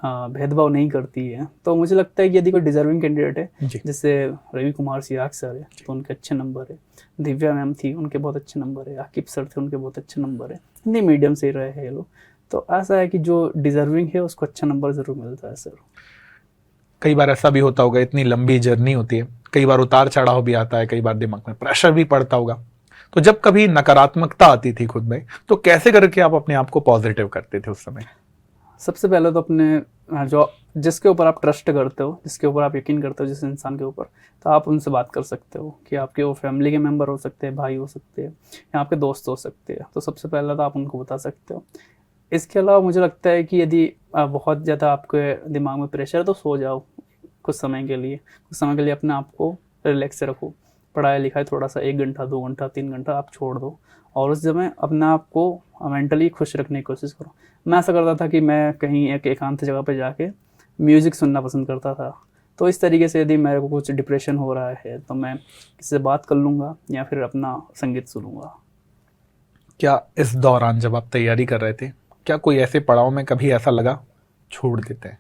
भेदभाव नहीं करती है। तो मुझे लगता है कि यदि कोई डिजर्विंग कैंडिडेट है, जी। जैसे रवि कुमार सियाग सर है तो उनके अच्छे नंबर है, दिव्या मैम थी उनके बहुत अच्छे नंबर है, आकिब सर थे उनके बहुत अच्छे नंबर है, हिंदी मीडियम से ही रहे हैं ये लोग। तो ऐसा है कि जो डिजर्विंग है उसको अच्छा नंबर ज़रूर मिलता है सर। कई बार ऐसा भी होता होगा, इतनी लंबी जर्नी होती है, कई बार उतार चढ़ाव भी आता है, कई बार दिमाग में प्रेशर भी पड़ता होगा, तो जब कभी नकारात्मकता आती थी खुद में तो कैसे करके आप अपने आप को पॉजिटिव करते थे उस समय? सबसे पहले तो अपने जो जिसके ऊपर आप ट्रस्ट करते हो, जिसके ऊपर आप यकीन करते हो, जिस इंसान के ऊपर, तो आप उनसे बात कर सकते हो कि आपके वो फैमिली के मेंबर हो सकते हैं, भाई हो सकते हैं या आपके दोस्त हो सकते हैं। तो सबसे पहले तो आप उनको बता सकते हो। इसके अलावा मुझे लगता है कि यदि बहुत ज़्यादा आपके दिमाग में प्रेशर है तो सो जाओ कुछ समय के लिए, अपने आप को रिलैक्स से रखो। पढ़ाई लिखाई थोड़ा सा 1 घंटा 2 घंटा 3 घंटा आप छोड़ दो और उस समय अपने आप को मेंटली खुश रखने की कोशिश करो। मैं ऐसा करता था कि मैं कहीं एक एकांत जगह पे जाके म्यूज़िक सुनना पसंद करता था। तो इस तरीके से यदि मेरे को कुछ डिप्रेशन हो रहा है तो मैं किसी से बात कर लूँगा या फिर अपना संगीत सुनूँगा। क्या इस दौरान जब आप तैयारी कर रहे थे, क्या कोई ऐसे पड़ाव में कभी ऐसा लगा छोड़ देते हैं?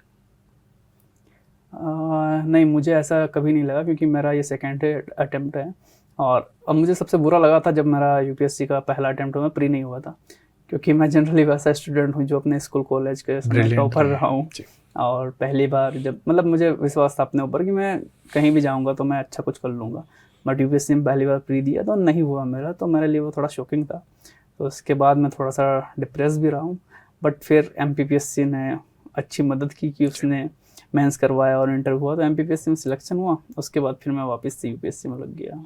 नहीं, मुझे ऐसा कभी नहीं लगा क्योंकि मेरा ये सेकेंड अटेम्प्ट है। और अब मुझे सबसे बुरा लगा था जब मेरा यूपीएससी का पहला अटेम्प्ट में प्री नहीं हुआ था, क्योंकि मैं जनरली वैसा स्टूडेंट हूँ जो अपने स्कूल कॉलेज के समय टॉपर रहा हूँ। और पहली बार जब मतलब मुझे विश्वास था अपने ऊपर कि मैं कहीं भी जाऊँगा तो मैं अच्छा कुछ कर लूँगा, बट यूपीएससी में पहली बार प्री दिया तो नहीं हुआ मेरा, तो मेरे लिए वो थोड़ा शॉकिंग था। तो उसके बाद मैं थोड़ा सा डिप्रेस भी रहा हूँ, बट फिर एमपीपीएससी ने अच्छी मदद की कि उसने मेंस करवाया और इंटरव्यू हुआ तो एमपीपीएससी में सिलेक्शन हुआ। उसके बाद फिर मैं वापस से यूपीएससी में लग गया।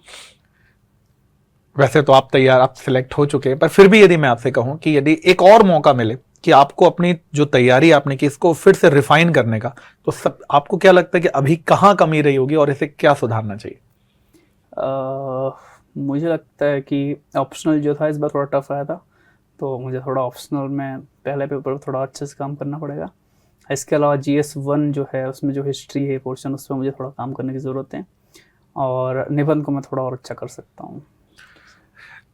वैसे तो आप तैयार, आप सिलेक्ट हो चुके हैं, पर फिर भी यदि मैं आपसे कहूं कि यदि एक और मौका मिले कि आपको अपनी जो तैयारी आपने की इसको फिर से रिफाइन करने का, तो सब आपको क्या लगता है कि अभी कहाँ कमी रही होगी और इसे क्या सुधारना चाहिए? मुझे लगता है कि ऑप्शनल जो था इस बार थोड़ा टफ आया था, तो मुझे थोड़ा ऑप्शनल में पहले पेपर थोड़ा अच्छे से काम करना पड़ेगा। इसके अलावा GS1 जो है उसमें जो हिस्ट्री है पोर्शन, उसमें मुझे थोड़ा काम करने की ज़रूरत है और निबंध को मैं थोड़ा और अच्छा कर सकता हूँ।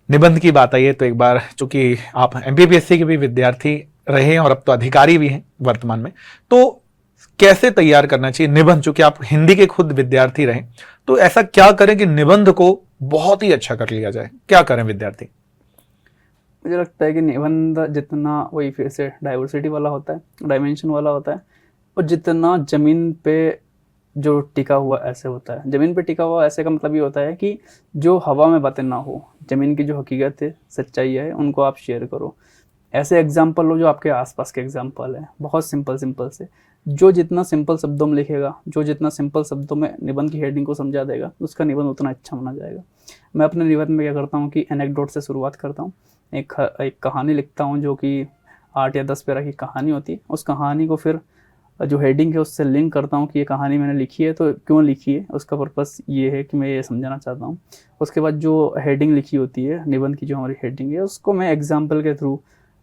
निबंध की बात आई है तो एक बार, चूंकि आप एमपीपीएससी के भी विद्यार्थी रहे हैं और अब तो अधिकारी भी हैं वर्तमान में, तो कैसे तैयार करना चाहिए निबंध? चूंकि आप हिंदी के खुद विद्यार्थी रहे, तो ऐसा क्या करें कि निबंध को बहुत ही अच्छा कर लिया जाए? क्या करें विद्यार्थी? मुझे लगता है कि निबंध जितना वही फिर से डाइवर्सिटी वाला होता है, डायमेंशन वाला होता है, और जितना ज़मीन पे जो टिका हुआ ऐसे होता है। ज़मीन पे टिका हुआ ऐसे का मतलब ये होता है कि जो हवा में बातें ना हो, ज़मीन की जो हकीकत है, सच्चाई है, उनको आप शेयर करो। ऐसे एग्जाम्पल लो जो आपके आसपास के एग्जाम्पल है, बहुत सिंपल से, जो जितना सिंपल शब्दों में लिखेगा, जो जितना सिंपल शब्दों में निबंध की हेडिंग को समझा देगा, उसका निबंध उतना अच्छा माना जाएगा। मैं अपने निबंध में क्या करता हूँ कि एनेक्डोट से शुरुआत करता हूँ। एक कहानी लिखता हूँ जो कि 8 या 10 पैरा की कहानी होती है। उस कहानी को फिर जो हेडिंग है उससे लिंक करता हूँ कि ये कहानी मैंने लिखी है तो क्यों लिखी है, उसका पर्पस ये है कि मैं ये समझाना चाहता हूँ। उसके बाद जो हेडिंग लिखी होती है निबंध की, जो हमारी हेडिंग है, उसको मैं एग्जाम्पल के थ्रू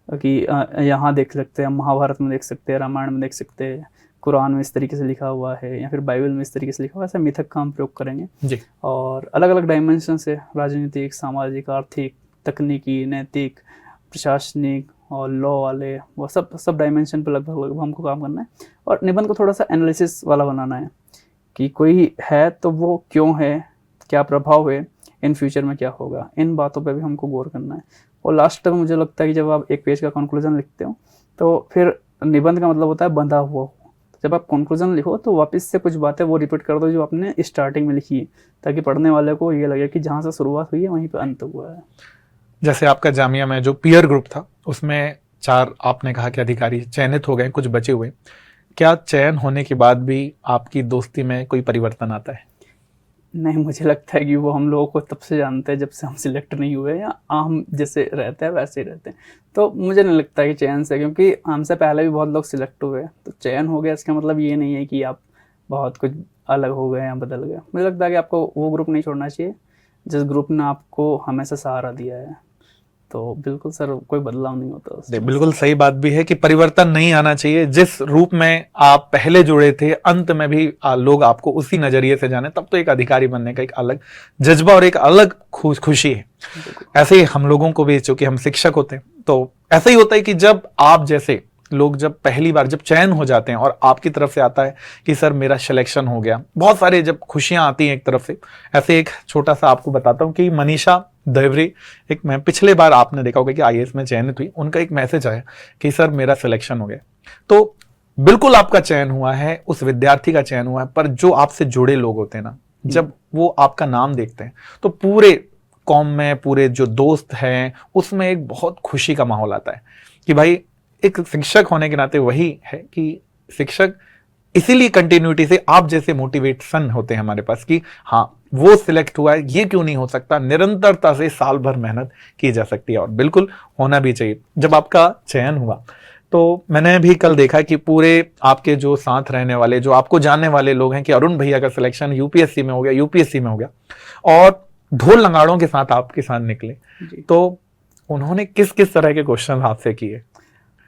कि यहाँ देख सकते हैं, महाभारत में देख सकते हैं, रामायण में देख सकते हैं, कुरान में इस तरीके से लिखा हुआ है, या फिर बाइबल में इस तरीके से लिखा हुआ है, ऐसा मिथक का हम प्रयोग करेंगे जी। और अलग अलग डायमेंशन से, राजनीतिक, सामाजिक, आर्थिक, तकनीकी, नैतिक, प्रशासनिक और लॉ वाले, वो सब डायमेंशन पे लगभग हमको काम करना है। और निबंध को थोड़ा सा एनालिसिस वाला बनाना है कि कोई है तो वो क्यों है, क्या प्रभाव है, इन फ्यूचर में क्या होगा, इन बातों पे भी हमको गौर करना है। और लास्ट तक मुझे लगता है कि जब आप एक पेज का कंक्लूजन लिखते हो तो फिर निबंध का मतलब होता है बंधा हुआ हो। जब आप कंक्लूजन लिखो तो वापस से कुछ बातें वो रिपीट कर दो जो आपने स्टार्टिंग में लिखी है, ताकि पढ़ने वाले को ये लगे कि जहाँ से शुरुआत हुई है वहीं पे अंत हुआ है। जैसे आपका जामिया में जो पीयर ग्रुप था उसमें 4 आपने कहा कि अधिकारी चयनित हो गए, कुछ बचे हुए, क्या चयन होने के बाद भी आपकी दोस्ती में कोई परिवर्तन आता है? नहीं, मुझे लगता है कि वो हम लोगों को तब से जानते हैं जब से हम सिलेक्ट नहीं हुए, या हम जैसे रहते हैं वैसे ही रहते हैं। तो मुझे नहीं लगता कि चयन से, क्योंकि हमसे पहले भी बहुत लोग सिलेक्ट हुए, तो चयन हो गया इसका मतलब ये नहीं है कि आप बहुत कुछ अलग हो गए या बदल गए। मुझे लगता है कि आपको वो ग्रुप नहीं छोड़ना चाहिए जिस ग्रुप ने आपको हमेशा सहारा दिया है। तो बिल्कुल सर, कोई बदलाव नहीं होता उसमें। बिल्कुल सही बात भी है कि परिवर्तन नहीं आना चाहिए। जिस रूप में आप पहले जुड़े थे, अंत में भी लोग आपको उसी नजरिए से जाने, तब तो एक अधिकारी बनने का एक अलग जज्बा और एक अलग खुशी है। ऐसे ही हम लोगों को भी, चूंकि हम शिक्षक होते हैं, तो ऐसा ही होता है कि जब आप जैसे लोग जब पहली बार जब चयन हो जाते हैं और आपकी तरफ से आता है कि सर मेरा सिलेक्शन हो गया, बहुत सारे जब खुशियां आती हैं एक तरफ से। ऐसे एक छोटा सा आपको बताता हूं कि मनीषा देवरी, एक मैं पिछले बार आपने देखा होगा कि आईएएस में चयनित हुई, उनका एक मैसेज आया कि सर मेरा सिलेक्शन हो गया। तो बिल्कुल आपका चयन हुआ है, उस विद्यार्थी का चयन हुआ है, पर जो आपसे जुड़े लोग होते हैं ना, जब वो आपका नाम देखते हैं तो पूरे कौम में, पूरे जो दोस्त हैं, उसमें एक बहुत खुशी का माहौल आता है कि भाई एक शिक्षक होने के नाते वही है कि शिक्षक, इसीलिए कंटिन्यूटी से आप जैसे मोटिवेशन होते हैं हमारे पास कि हाँ वो सिलेक्ट हुआ है, ये क्यों नहीं हो सकता। निरंतरता से साल भर मेहनत की जा सकती है और बिल्कुल होना भी चाहिए। जब आपका चयन हुआ तो मैंने भी कल देखा कि पूरे आपके जो साथ रहने वाले, जो आपको जानने वाले लोग हैं कि अरुण भैया का सिलेक्शन यूपीएससी में हो गया, यूपीएससी में हो गया, और ढोल नगाड़ों के साथ आपके साथ निकले। तो उन्होंने किस किस तरह के क्वेश्चन आपसे किए?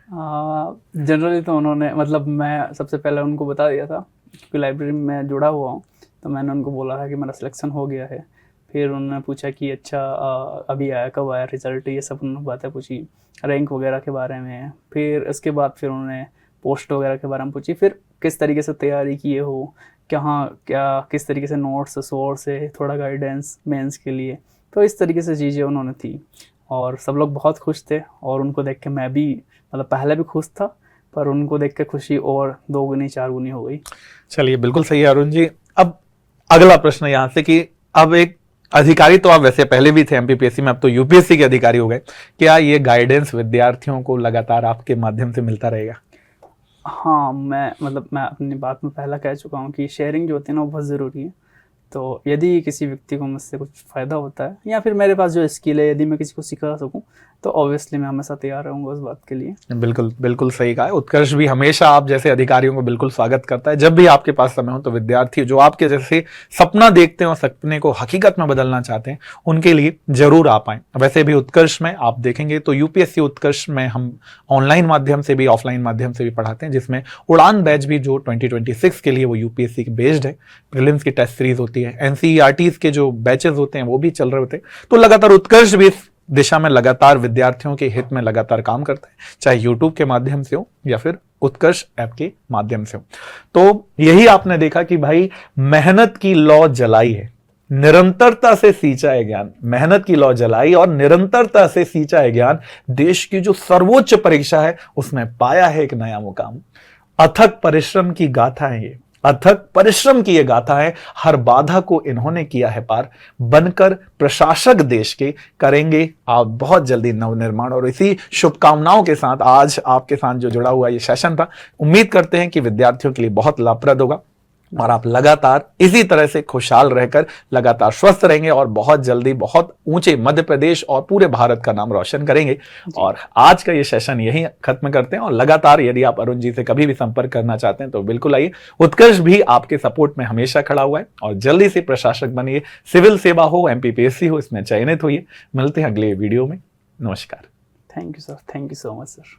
जनरली तो उन्होंने, मतलब मैं सबसे पहले उनको बता दिया था क्योंकि लाइब्रेरी में मैं जुड़ा हुआ हूँ, तो मैंने उनको बोला था कि मेरा सिलेक्शन हो गया है। फिर उन्होंने पूछा कि अच्छा अभी आया, कब आया रिजल्ट, ये सब उन्होंने बातें पूछी, रैंक वगैरह के बारे में। फिर इसके बाद फिर उन्होंने पोस्ट वगैरह के बारे में पूछी, फिर किस तरीके से तैयारी किए हो, क्या किस तरीके से नोट्स, सोर्स है, थोड़ा गाइडेंस मेंस के लिए। तो इस तरीके से चीज़ें उन्होंने थी और सब लोग बहुत खुश थे। और उनको देख के मैं भी, मतलब पहले भी खुश था, पर उनको देख के खुशी और 2 गुनी 4 गुनी हो गई। चलिए, बिल्कुल सही है अरुण जी। अब अगला प्रश्न यहाँ से कि अब एक अधिकारी तो आप वैसे पहले भी थे एमपीपीएससी में, अब तो यूपीएससी के अधिकारी हो गए, क्या ये गाइडेंस विद्यार्थियों को लगातार आपके माध्यम से मिलता रहेगा? हाँ, मैं अपनी बात में पहला कह चुका हूँ कि शेयरिंग जो होती है ना वो बहुत ज़रूरी है। तो यदि किसी व्यक्ति को मुझसे कुछ फ़ायदा होता है या फिर मेरे पास जो स्किल है, यदि मैं किसी को सिखा सकूं, तो ऑब्वियसली मैं हमेशा तैयार रहूंगा उस बात के लिए। बिल्कुल बिल्कुल सही कहा है। उत्कर्ष भी हमेशा आप जैसे अधिकारियों को बिल्कुल स्वागत करता है। जब भी आपके पास समय हो तो विद्यार्थी जो आपके जैसे सपना देखते हैं और सपने को हकीकत में बदलना चाहते हैं, उनके लिए जरूर आ पाएं। वैसे भी उत्कर्ष में आप देखेंगे तो यूपीएससी उत्कर्ष में हम ऑनलाइन माध्यम से भी, ऑफलाइन माध्यम से भी पढ़ाते हैं, जिसमें उड़ान बैच भी जो 2026 के लिए वो यूपीएससी की बेस्ड है। प्रीलिम्स की टेस्ट सीरीज होती है, एनसीईआरटीज के जो बैचेस होते हैं वो भी चल रहे होते हैं। तो लगातार उत्कर्ष भी इस दिशा में लगातार विद्यार्थियों के हित में लगातार काम करता है, चाहे यूट्यूब के माध्यम से हो या फिर उत्कर्ष ऐप के माध्यम से हो। तो यही आपने देखा कि भाई मेहनत की लौ जलाई है, निरंतरता से सींचा है ज्ञान। मेहनत की लौ जलाई और निरंतरता से सींचा है ज्ञान। देश की जो सर्वोच्च परीक्षा है उसमें पाया है एक नया मुकाम। अथक परिश्रम की गाथा है ये, अथक परिश्रम की ये गाथा है। हर बाधा को इन्होंने किया है पार, बनकर प्रशासक देश के करेंगे आप बहुत जल्दी नवनिर्माण। और इसी शुभकामनाओं के साथ आज आपके साथ जो जुड़ा हुआ ये सेशन था, उम्मीद करते हैं कि विद्यार्थियों के लिए बहुत लाभप्रद होगा और आप लगातार इसी तरह से खुशहाल रहकर लगातार स्वस्थ रहेंगे और बहुत जल्दी बहुत ऊंचे मध्य प्रदेश और पूरे भारत का नाम रोशन करेंगे। और आज का ये सेशन यहीं खत्म करते हैं और लगातार यदि आप अरुण जी से कभी भी संपर्क करना चाहते हैं तो बिल्कुल आइए। उत्कर्ष भी आपके सपोर्ट में हमेशा खड़ा हुआ है और जल्दी से प्रशासक बनिए, सिविल सेवा हो, MPPSC हो, इसमें चयनित होइए। मिलते हैं अगले वीडियो में। नमस्कार। Thank you sir, thank you so much sir.